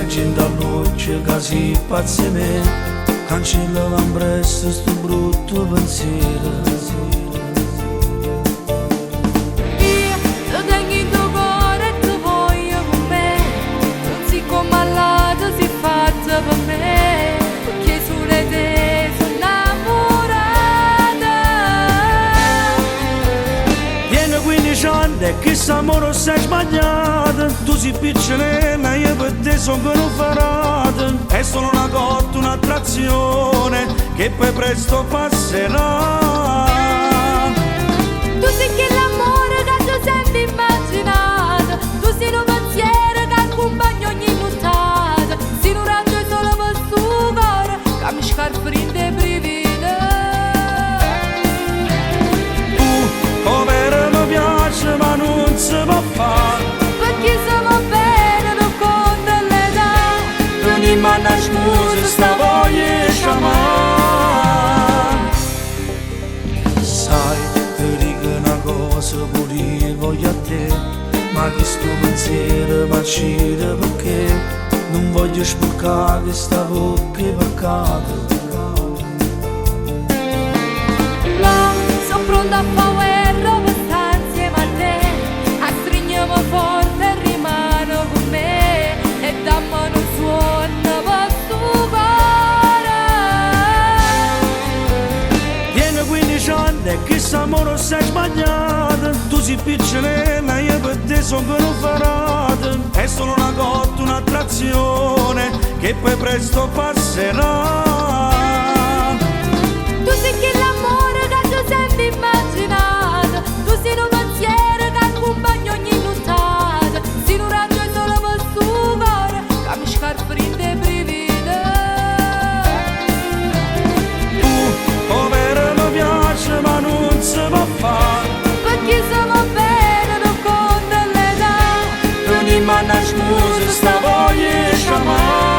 gente a noce che si pazzi me, cancella l'ambressa sto brutto pensiero. Per me, perché sulle te sono innamorata. Tieni 15 anni e che s'amore sei sbagliato. Tu sei piccolina, io per te sono non farata. È solo una cotta, un'attrazione che poi presto passerà. Tu sei che l'amore che tu sempre immaginato. Tu sei un pensiero che accompagna ogni nottata. Sei un raggio solo per suo cuore che mi scarpa in te brivide. Povera mi piace ma non si può fare, Perché siamo bene, non conta l'età. non immagina scusa sta voglia sciamare. Sai, ti dico una cosa pure io voglio a te, ma che sto pensiero mi accide perché non voglio sporcare questa bocca di peccato. No, sono pronta a fare guerra per stare insieme a te. A stringiamo forte e rimane con me. E dammi un suono per suo cuore. Tieni 15 anni e che s'amore sei sbagliato. Tu sei piccolina, io per te sono non farata. È solo una cotta, un'attrazione che poi presto passerà. Tu sei che l'amore che tu sempre immaginato. Tu sei un pensiero che accompagna ogni nottata. Sei un raggio solo per suo cuore che mi scarpa in te brivide. Povera mi piace ma non si può fare, Perché siamo bene, non conta l'età. non immagina scusa sta voglia sciamare.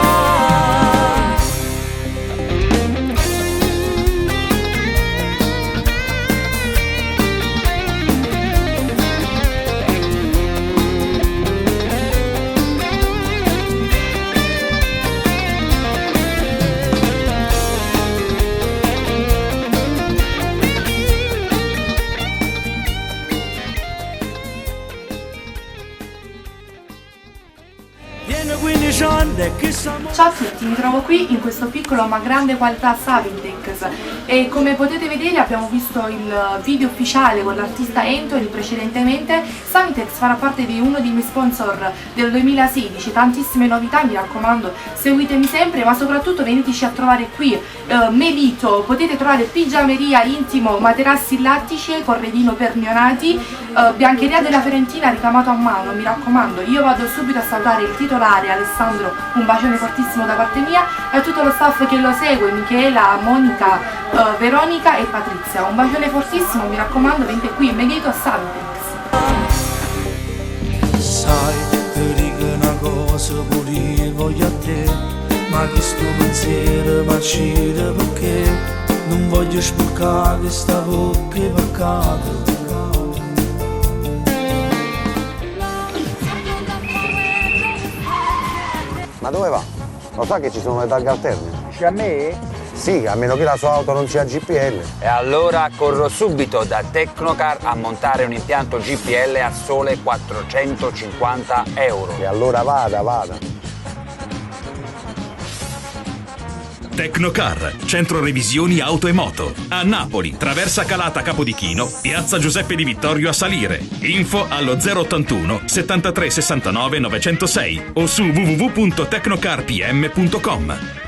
Tieni 15 anni e che s'amore. Ciao a tutti, mi trovo qui in questo piccolo ma grande qualità Savintex e come potete vedere abbiamo visto il video ufficiale con l'artista Anthony precedentemente. Savintex farà parte di uno dei miei sponsor del 2016, tantissime novità, mi raccomando seguitemi sempre, ma soprattutto veniteci a trovare qui Melito, potete trovare pigiameria intimo, materassi lattici, corredino per neonati, biancheria della Fiorentina ricamato a mano, mi raccomando. Io vado subito a salutare il titolare Alessandro, un bacione fortissimo da parte mia, e tutto lo staff che lo segue, Michela, Monica, Veronica e Patrizia. Un bacione fortissimo, mi raccomando, venite qui immediato a Savintex. Sai, ti dico una cosa pure io voglio a te, ma che sto pensiero mi accide perché non voglio sporcare questa bocca di peccato. Ma dove va? Lo sa che ci sono le targhe alterne? Dici a me? Sì, a meno che la sua auto non sia GPL. E allora corro subito da Tecnocar a montare un impianto GPL a sole 450 euro. E allora vada. Tecnocar, centro revisioni auto e moto. A Napoli, traversa Calata Capodichino, piazza Giuseppe Di Vittorio a Salire. Info allo 081 73 69 906 o su www.tecnocarpm.com.